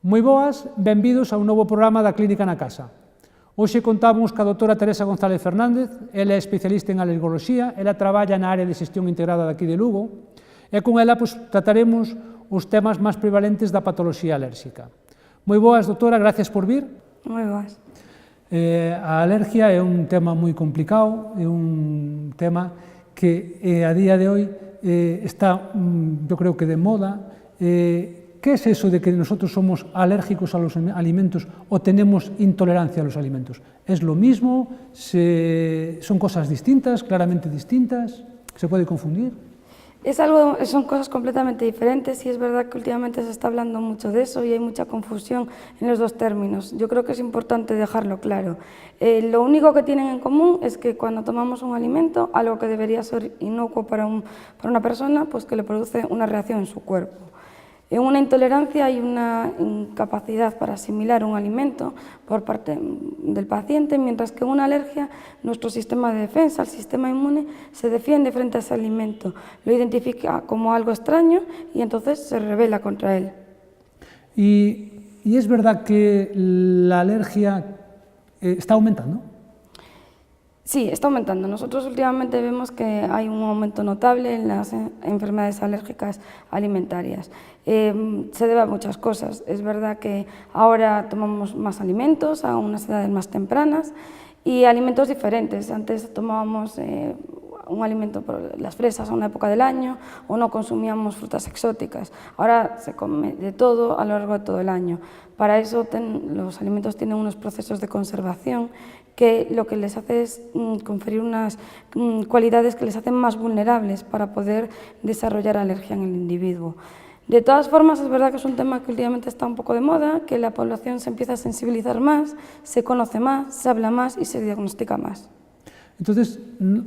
Moi boas, benvidos a un novo programa da Clínica na Casa. Hoxe contamos ca doutora Teresa González Fernández, ela é especialista en alergoloxía, ela traballa na área de xestión integrada daqui de Lugo, e con ela trataremos os temas máis prevalentes da patoloxía alérxica. Moi boas, doutora, gracias por vir. Moi boas. A alergia é un tema moi complicado, é un tema que a día de hoy está, yo creo que de moda. ¿Qué es eso de que nosotros somos alérgicos a los alimentos o tenemos intolerancia a los alimentos? ¿Es lo mismo? ¿Son cosas distintas, claramente distintas? ¿Se puede confundir? Son cosas completamente diferentes y es verdad que últimamente se está hablando mucho de eso y hay mucha confusión en los dos términos. Yo creo que es importante dejarlo claro. Lo único que tienen en común es que cuando tomamos un alimento, algo que debería ser inocuo para una persona, pues que le produce una reacción en su cuerpo. En una intolerancia hay una incapacidad para asimilar un alimento por parte del paciente, mientras que en una alergia nuestro sistema de defensa, el sistema inmune, se defiende frente a ese alimento, lo identifica como algo extraño y entonces se rebela contra él. ¿Y es verdad que la alergia está aumentando? Sí, está aumentando. Nosotros últimamente vemos que hay un aumento notable en las enfermedades alérgicas alimentarias. Se debe a muchas cosas. Es verdad que ahora tomamos más alimentos a unas edades más tempranas y alimentos diferentes. Antes tomábamos un alimento por las fresas a una época del año o no consumíamos frutas exóticas. Ahora se come de todo a lo largo de todo el año. Para eso los alimentos tienen unos procesos de conservación que lo que les hace es conferir unas cualidades que les hacen más vulnerables para poder desarrollar alergia en el individuo. De todas formas, es verdad que es un tema que últimamente está un poco de moda, que la población se empieza a sensibilizar más, se conoce más, se habla más y se diagnostica más. Entonces,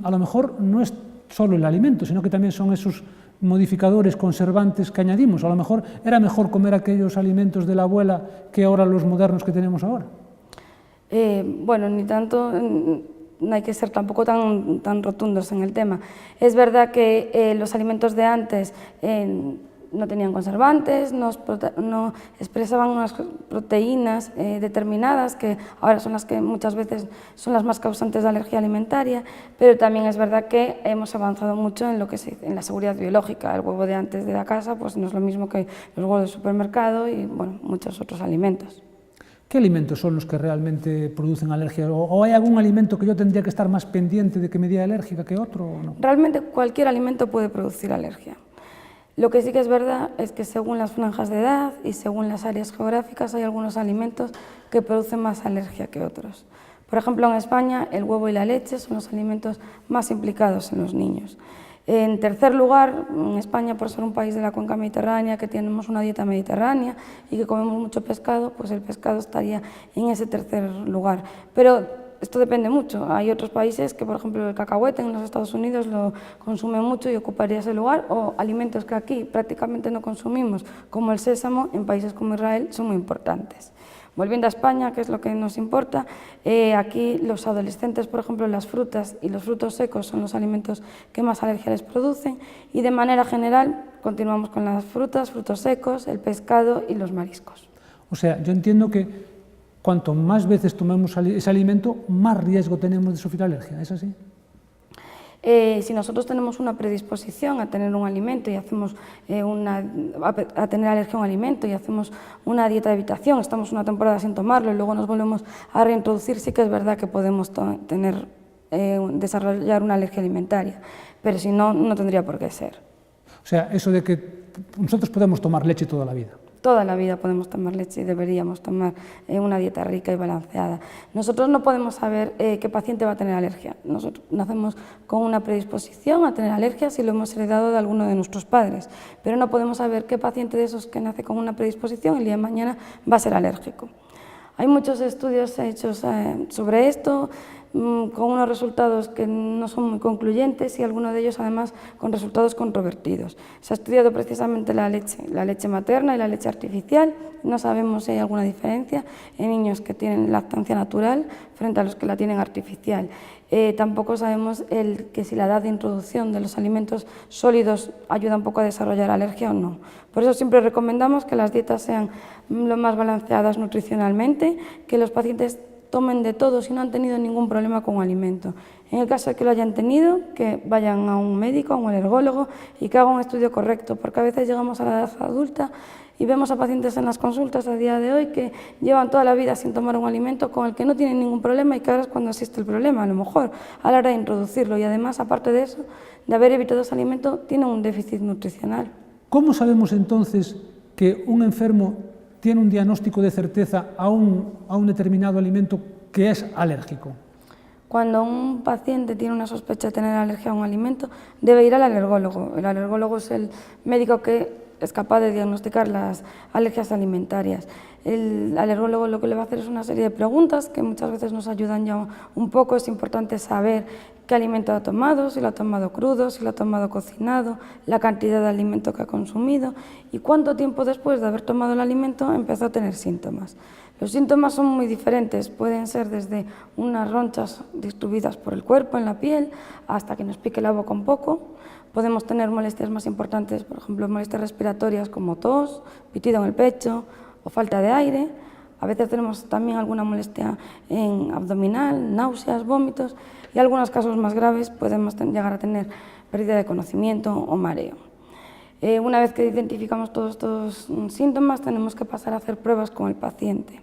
a lo mejor no es solo el alimento, sino que también son esos modificadores, conservantes que añadimos. A lo mejor era mejor comer aquellos alimentos de la abuela que ahora los modernos que tenemos ahora. Bueno, ni tanto, no hay que ser tampoco tan rotundos en el tema. Es verdad que los alimentos de antes no tenían conservantes, no expresaban unas proteínas determinadas que ahora son las que muchas veces son las más causantes de alergia alimentaria, pero también es verdad que hemos avanzado mucho en en la seguridad biológica. El huevo de antes de la casa pues no es lo mismo que los huevos del supermercado y bueno, muchos otros alimentos. ¿Qué alimentos son los que realmente producen alergia? ¿O hay algún alimento que yo tendría que estar más pendiente de que me dé alérgica que otro o no? Realmente cualquier alimento puede producir alergia. Lo que sí que es verdad es que según las franjas de edad y según las áreas geográficas hay algunos alimentos que producen más alergia que otros. Por ejemplo, en España el huevo y la leche son los alimentos más implicados en los niños. En tercer lugar, en España, por ser un país de la cuenca mediterránea, que tenemos una dieta mediterránea y que comemos mucho pescado, pues el pescado estaría en ese tercer lugar. Pero esto depende mucho. Hay otros países que, por ejemplo, el cacahuete en los Estados Unidos lo consumen mucho y ocuparía ese lugar, o alimentos que aquí prácticamente no consumimos, como el sésamo, en países como Israel son muy importantes. Volviendo a España, que es lo que nos importa, aquí los adolescentes, por ejemplo, las frutas y los frutos secos son los alimentos que más alergia les producen y de manera general continuamos con las frutas, frutos secos, el pescado y los mariscos. O sea, yo entiendo que cuanto más veces tomemos ese alimento, más riesgo tenemos de sufrir alergia, ¿es así? Si nosotros tenemos una predisposición a tener un alimento y hacemos a tener alergia a un alimento y hacemos una dieta de evitación, estamos una temporada sin tomarlo y luego nos volvemos a reintroducir, sí que es verdad que podemos desarrollar una alergia alimentaria, pero si no, no tendría por qué ser. O sea, eso de que nosotros podemos tomar leche toda la vida. Toda la vida podemos tomar leche y deberíamos tomar una dieta rica y balanceada. Nosotros no podemos saber qué paciente va a tener alergia. Nosotros nacemos con una predisposición a tener alergias y lo hemos heredado de alguno de nuestros padres, pero no podemos saber qué paciente de esos que nace con una predisposición el día de mañana va a ser alérgico. Hay muchos estudios hechos sobre esto. con unos resultados que no son muy concluyentes y algunos de ellos además con resultados controvertidos. Se ha estudiado precisamente la leche materna y la leche artificial. No sabemos si hay alguna diferencia en niños que tienen lactancia natural frente a los que la tienen artificial. Tampoco sabemos que si la edad de introducción de los alimentos sólidos ayuda un poco a desarrollar alergia o no. Por eso siempre recomendamos que las dietas sean lo más balanceadas nutricionalmente, que los pacientes tomen de todo si no han tenido ningún problema con un alimento. En el caso de que lo hayan tenido, que vayan a un médico, a un alergólogo y que hagan un estudio correcto, porque a veces llegamos a la edad adulta y vemos a pacientes en las consultas a día de hoy que llevan toda la vida sin tomar un alimento con el que no tienen ningún problema y que ahora es cuando existe el problema, a lo mejor, a la hora de introducirlo. Y además, aparte de eso, de haber evitado ese alimento, tienen un déficit nutricional. ¿Cómo sabemos entonces que un enfermo tiene un diagnóstico de certeza a un determinado alimento que es alérgico? Cuando un paciente tiene una sospecha de tener alergia a un alimento, debe ir al alergólogo. El alergólogo es el médico que es capaz de diagnosticar las alergias alimentarias. El alergólogo lo que le va a hacer es una serie de preguntas que muchas veces nos ayudan ya un poco. Es importante saber qué alimento ha tomado, si lo ha tomado crudo, si lo ha tomado cocinado, la cantidad de alimento que ha consumido y cuánto tiempo después de haber tomado el alimento empezó a tener síntomas. Los síntomas son muy diferentes, pueden ser desde unas ronchas distribuidas por el cuerpo, en la piel, hasta que nos pique la boca un poco. Podemos tener molestias más importantes, por ejemplo, molestias respiratorias como tos, pitido en el pecho o falta de aire. A veces tenemos también alguna molestia abdominal, náuseas, vómitos y en algunos casos más graves podemos llegar a tener pérdida de conocimiento o mareo. Una vez que identificamos todos estos síntomas, tenemos que pasar a hacer pruebas con el paciente.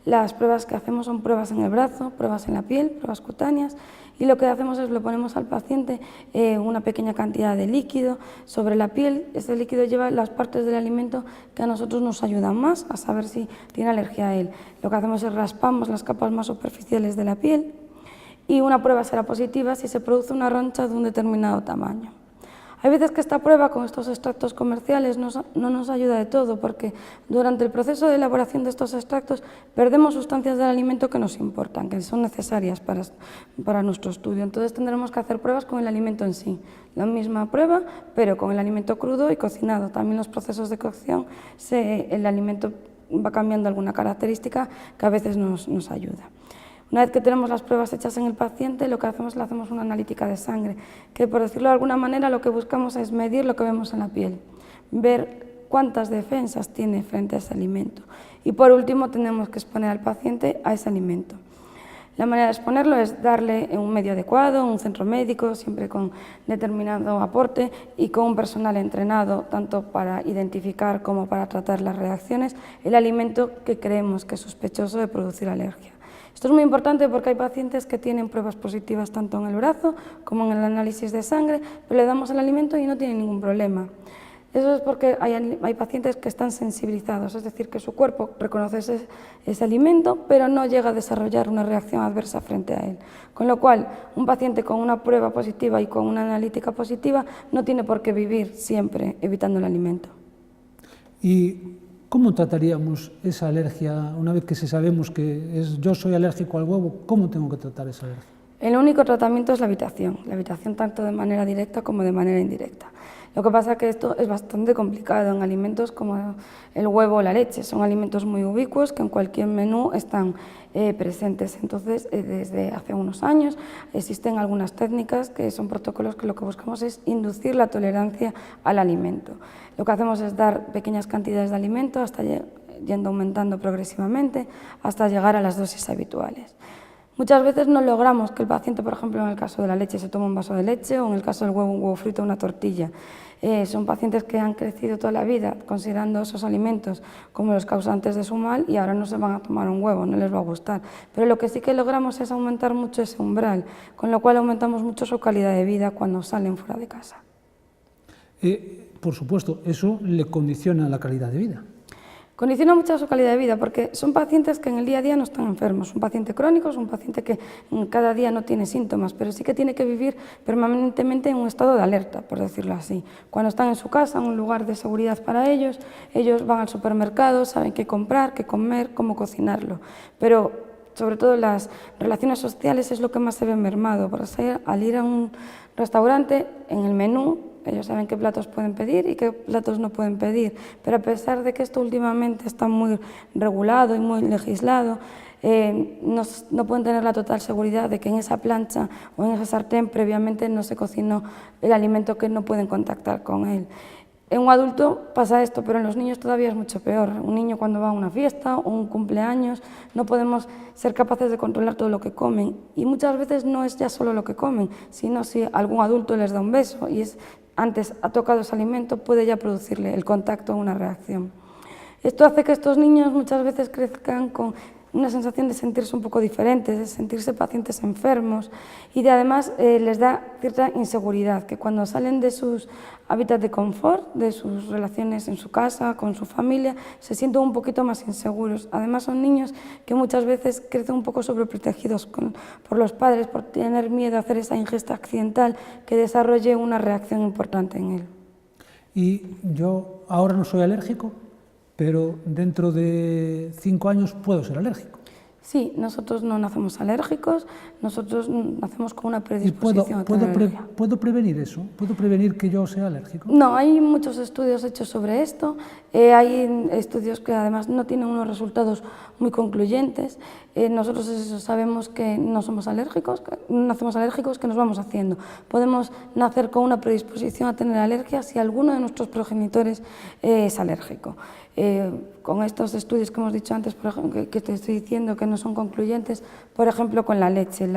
Las pruebas que hacemos son pruebas en el brazo, pruebas en la piel, pruebas cutáneas, y lo que hacemos es le ponemos al paciente una pequeña cantidad de líquido sobre la piel. Ese líquido lleva las partes del alimento que a nosotros nos ayudan más a saber si tiene alergia a él. Lo que hacemos es raspamos las capas más superficiales de la piel y una prueba será positiva si se produce una roncha de un determinado tamaño. Hay veces que esta prueba con estos extractos comerciales no nos ayuda de todo, porque durante el proceso de elaboración de estos extractos perdemos sustancias del alimento que nos importan, que son necesarias para nuestro estudio. Entonces tendremos que hacer pruebas con el alimento en sí. La misma prueba, pero con el alimento crudo y cocinado. También los procesos de cocción, el alimento va cambiando alguna característica que a veces nos ayuda. Una vez que tenemos las pruebas hechas en el paciente, lo que hacemos le hacemos una analítica de sangre, que por decirlo de alguna manera lo que buscamos es medir lo que vemos en la piel, ver cuántas defensas tiene frente a ese alimento. Y por último tenemos que exponer al paciente a ese alimento. La manera de exponerlo es darle en un medio adecuado, un centro médico, siempre con determinado aporte y con un personal entrenado, tanto para identificar como para tratar las reacciones, el alimento que creemos que es sospechoso de producir alergia. Esto es muy importante porque hay pacientes que tienen pruebas positivas tanto en el brazo como en el análisis de sangre, pero le damos el alimento y no tienen ningún problema. Eso es porque hay pacientes que están sensibilizados, es decir, que su cuerpo reconoce ese alimento, pero no llega a desarrollar una reacción adversa frente a él. Con lo cual, un paciente con una prueba positiva y con una analítica positiva no tiene por qué vivir siempre evitando el alimento. ¿Y cómo trataríamos esa alergia una vez que sabemos que yo soy alérgico al huevo? ¿Cómo tengo que tratar esa alergia? El único tratamiento es la evitación tanto de manera directa como de manera indirecta. Lo que pasa es que esto es bastante complicado en alimentos como el huevo o la leche. Son alimentos muy ubicuos que en cualquier menú están presentes. Entonces, desde hace unos años existen algunas técnicas que son protocolos que lo que buscamos es inducir la tolerancia al alimento. Lo que hacemos es dar pequeñas cantidades de alimento hasta yendo aumentando progresivamente hasta llegar a las dosis habituales. Muchas veces no logramos que el paciente, por ejemplo, en el caso de la leche, se tome un vaso de leche o en el caso del huevo, un huevo frito o una tortilla. Son pacientes que han crecido toda la vida considerando esos alimentos como los causantes de su mal y ahora no se van a tomar un huevo, no les va a gustar. Pero lo que sí que logramos es aumentar mucho ese umbral, con lo cual aumentamos mucho su calidad de vida cuando salen fuera de casa. Por supuesto, eso le condiciona la calidad de vida. Condiciona mucho su calidad de vida porque son pacientes que en el día a día no están enfermos. Un paciente crónico es un paciente que cada día no tiene síntomas, pero sí que tiene que vivir permanentemente en un estado de alerta, por decirlo así. Cuando están en su casa, en un lugar de seguridad para ellos van al supermercado, saben qué comprar, qué comer, cómo cocinarlo. Pero sobre todo las relaciones sociales, es lo que más se ve mermado. Al ir a un restaurante, en el menú, ellos saben qué platos pueden pedir y qué platos no pueden pedir, pero a pesar de que esto últimamente está muy regulado y muy legislado, no pueden tener la total seguridad de que en esa plancha o en ese sartén previamente no se cocinó el alimento, que no pueden contactar con él. En un adulto pasa esto, pero en los niños todavía es mucho peor. Un niño cuando va a una fiesta o un cumpleaños no podemos ser capaces de controlar todo lo que comen, y muchas veces no es ya solo lo que comen, sino si algún adulto les da un beso y antes ha tocado ese alimento, puede ya producirle el contacto o una reacción. Esto hace que estos niños muchas veces crezcan con una sensación de sentirse un poco diferentes, de sentirse pacientes enfermos, y además les da cierta inseguridad, que cuando salen de sus hábitats de confort, de sus relaciones en su casa, con su familia, se sienten un poquito más inseguros. Además son niños que muchas veces crecen un poco sobreprotegidos por los padres, por tener miedo a hacer esa ingesta accidental que desarrolle una reacción importante en él. Y yo ahora no soy alérgico, pero dentro de 5 años puedo ser alérgico. Sí, nosotros no nacemos alérgicos, nosotros nacemos con una predisposición a tener alergia. ¿Puedo prevenir eso? ¿Puedo prevenir que yo sea alérgico? No, hay muchos estudios hechos sobre esto, hay estudios que además no tienen unos resultados muy concluyentes. Nosotros sabemos que no somos alérgicos, que nacemos alérgicos, que nos vamos haciendo. Podemos nacer con una predisposición a tener alergia si alguno de nuestros progenitores es alérgico. Con estos estudios que hemos dicho antes, por ejemplo, que te estoy diciendo que no son concluyentes, por ejemplo con la leche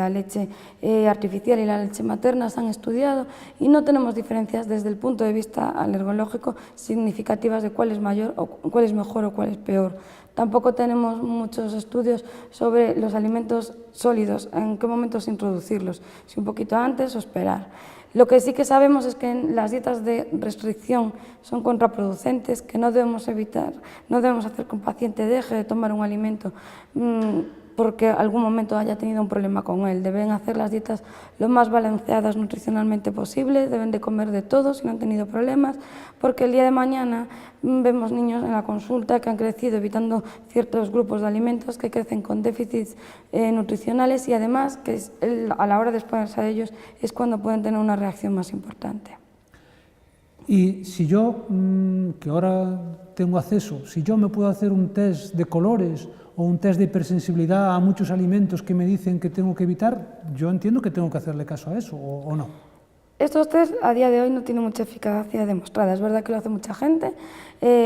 artificial y la leche materna se han estudiado y no tenemos diferencias desde el punto de vista alergológico significativas de cuál es mayor o cuál es mejor o cuál es peor. Tampoco tenemos muchos estudios sobre los alimentos sólidos, en qué momentos introducirlos, si un poquito antes o esperar. Lo que sí que sabemos es que las dietas de restricción son contraproducentes, que no debemos evitar, no debemos hacer que un paciente deje de tomar un alimento porque algún momento haya tenido un problema con él. Deben hacer las dietas lo más balanceadas nutricionalmente posible, deben de comer de todo si no han tenido problemas, porque el día de mañana vemos niños en la consulta que han crecido evitando ciertos grupos de alimentos, que crecen con déficits nutricionales, y además que a la hora de exponerse a ellos es cuando pueden tener una reacción más importante. Y si yo, que ahora tengo acceso, si yo me puedo hacer un test de colores o un test de hipersensibilidad a muchos alimentos que me dicen que tengo que evitar, yo entiendo que tengo que hacerle caso a eso, ¿o no? Estos test a día de hoy no tienen mucha eficacia demostrada. Es verdad que lo hace mucha gente,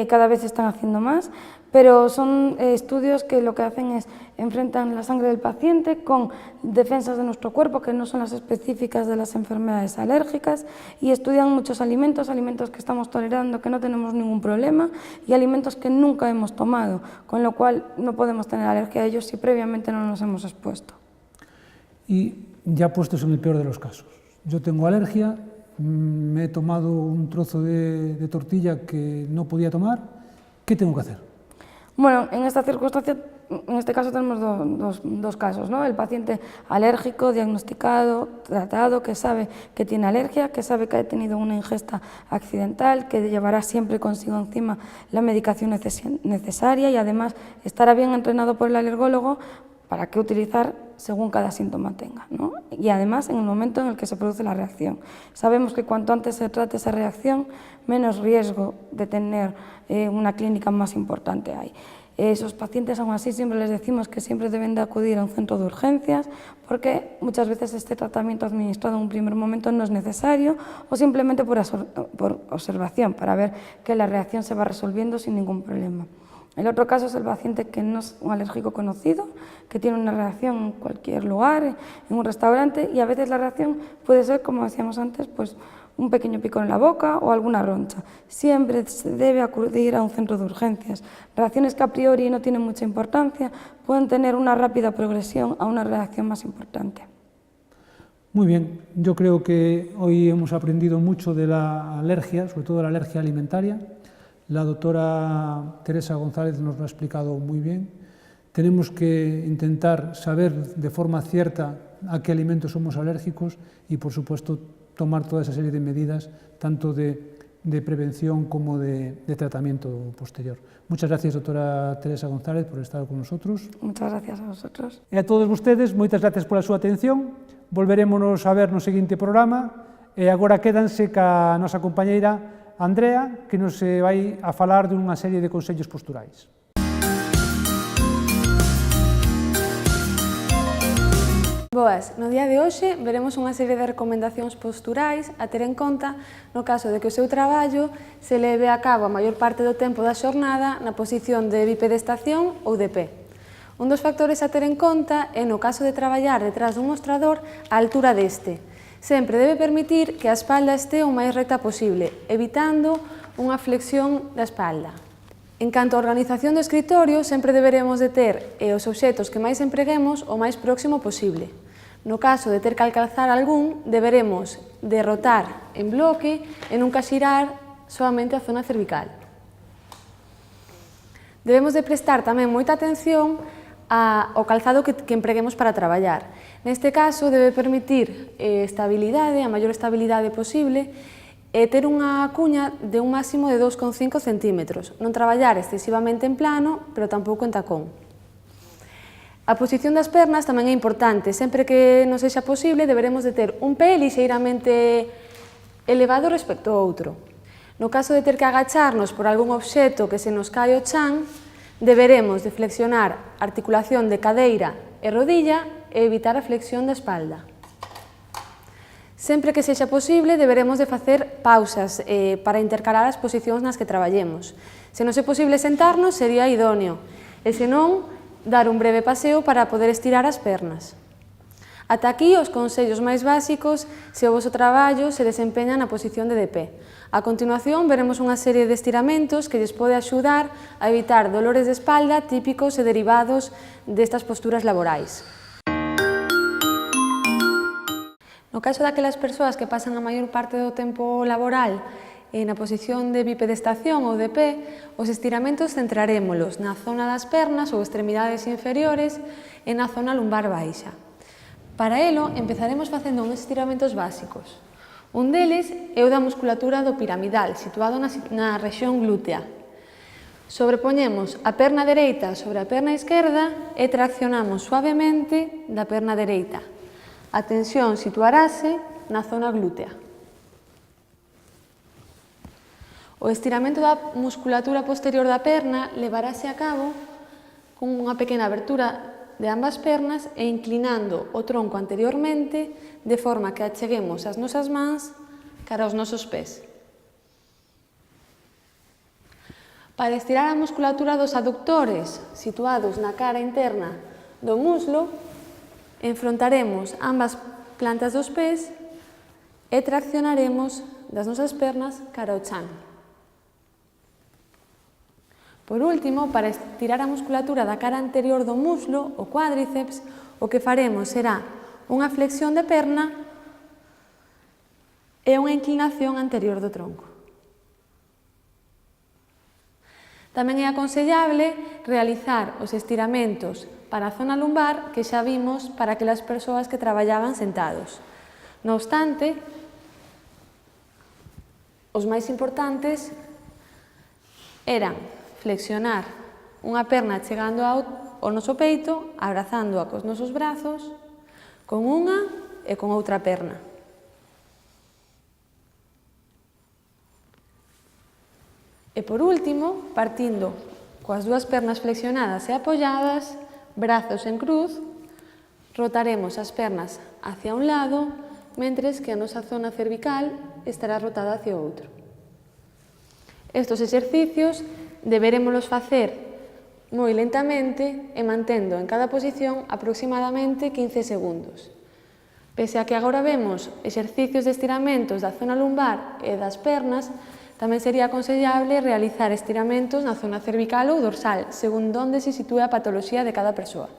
cada vez se están haciendo más, pero son estudios que lo que hacen es enfrentan la sangre del paciente con defensas de nuestro cuerpo que no son las específicas de las enfermedades alérgicas, y estudian muchos alimentos que estamos tolerando, que no tenemos ningún problema, y alimentos que nunca hemos tomado, con lo cual no podemos tener alergia a ellos si previamente no nos hemos expuesto. Y ya puestos en el peor de los casos. Yo tengo alergia, me he tomado un trozo de tortilla que no podía tomar, ¿qué tengo que hacer? Bueno, en esta circunstancia, en este caso tenemos dos casos, ¿no? El paciente alérgico, diagnosticado, tratado, que sabe que tiene alergia, que sabe que ha tenido una ingesta accidental, que llevará siempre consigo encima la medicación necesaria, y además estará bien entrenado por el alergólogo para qué utilizar según cada síntoma tenga, ¿no? Y además en el momento en el que se produce la reacción. Sabemos que cuanto antes se trate esa reacción, menos riesgo de tener una clínica más importante hay. Esos pacientes, aún así, siempre les decimos que siempre deben de acudir a un centro de urgencias, porque muchas veces este tratamiento administrado en un primer momento no es necesario, o simplemente por observación, para ver que la reacción se va resolviendo sin ningún problema. El otro caso es el paciente que no es un alérgico conocido, que tiene una reacción en cualquier lugar, en un restaurante, y a veces la reacción puede ser, como decíamos antes, pues un pequeño picón en la boca o alguna roncha. Siempre se debe acudir a un centro de urgencias. Reacciones que a priori no tienen mucha importancia pueden tener una rápida progresión a una reacción más importante. Muy bien, yo creo que hoy hemos aprendido mucho de la alergia, sobre todo de la alergia alimentaria. La doctora Teresa González nos lo ha explicado muy bien. Tenemos que intentar saber de forma cierta a qué alimentos somos alérgicos y, por supuesto, tomar toda esa serie de medidas, tanto de de prevención como de tratamiento posterior. Muchas gracias, doutora Teresa González, por estar con nosotros. Muchas gracias a vosotros. E a todos vostedes, moitas gracias pola súa atención. Volverémonos a ver no seguinte programa. E agora quédanse ca nosa compañeira Andrea, que nos vai a falar dunha serie de consellos posturais. Boas, no día de hoxe veremos unha serie de recomendacións posturais a ter en conta no caso de que o seu traballo se leve a cabo a maior parte do tempo da xornada na posición de bipedestación ou de pé. Un dos factores a ter en conta é no caso de traballar detrás dun mostrador a altura deste. Sempre debe permitir que a espalda este o máis recta posible, evitando unha flexión da espalda. En canto á organización do escritorio, sempre deberemos de ter os obxetos que máis empreguemos o máis próximo posible. No caso de ter que alcanzar algún, deberemos derrotar en bloque e nunca xirar solamente a zona cervical. Debemos de prestar tamén moita atención ao calzado que empreguemos para traballar. Neste caso, debe permitir estabilidade, a maior estabilidade posible, e ter unha cuña de un máximo de 2,5 centímetros. Non traballar excesivamente en plano, pero tampouco en tacón. A posición das pernas tamén é importante. Sempre que non sexa posible, deberemos de ter un pé lixeiramente elevado respecto ao outro. No caso de ter que agacharnos por algún obxeto que se nos cae ao chan, deberemos de flexionar a articulación de cadeira e rodilla e evitar a flexión da espalda. Sempre que sexa posible, deberemos de facer pausas para intercalar as posicións nas que traballemos. Se non é posible sentarnos, sería idóneo, e se non, dar un breve paseo para poder estirar as pernas. Ata aquí os consellos máis básicos se o voso traballo se desempeña na posición de pé. A continuación veremos unha serie de estiramentos que lles pode axudar a evitar dolores de espalda típicos e derivados destas posturas laborais. No caso daquelas persoas que pasan a maior parte do tempo laboral na posición de bipedestación ou de pé, os estiramentos centrarémolos na zona das pernas ou extremidades inferiores e na zona lumbar baixa. Para elo, empezaremos facendo uns estiramentos básicos. Un deles é o da musculatura do piramidal, situado na rexión glútea. Sobrepoñemos a perna dereita sobre a perna esquerda e traccionamos suavemente da perna dereita. A tensión situarase na zona glútea. O estiramento da musculatura posterior da perna levarase a cabo con unha pequena abertura de ambas pernas e inclinando o tronco anteriormente de forma que acheguemos as nosas mans cara aos nosos pés. Para estirar a musculatura dos aductores situados na cara interna do muslo, enfrontaremos ambas plantas dos pés e traccionaremos das nosas pernas cara ao chan. Por último, para estirar a musculatura da cara anterior do muslo, o cuádriceps, o que faremos será unha flexión de perna e unha inclinación anterior do tronco. Tamén é aconsellable realizar os estiramentos para a zona lumbar que xa vimos para aquelas persoas que traballaban sentados. No obstante, os máis importantes eran flexionar unha perna chegando ao noso peito, abrazándoa cos nosos brazos, con unha e con outra perna. E por último, partindo coas dúas pernas flexionadas e apoiadas, brazos en cruz, rotaremos as pernas hacia un lado, mentres que a nosa zona cervical estará rotada hacia o outro. Estos exercicios deberémolos facer moi lentamente e mantendo en cada posición aproximadamente 15 segundos. Pese a que agora vemos exercicios de estiramentos da zona lumbar e das pernas, tamén sería aconsellable realizar estiramentos na zona cervical ou dorsal, según onde se sitúe a patoloxía de cada persoa.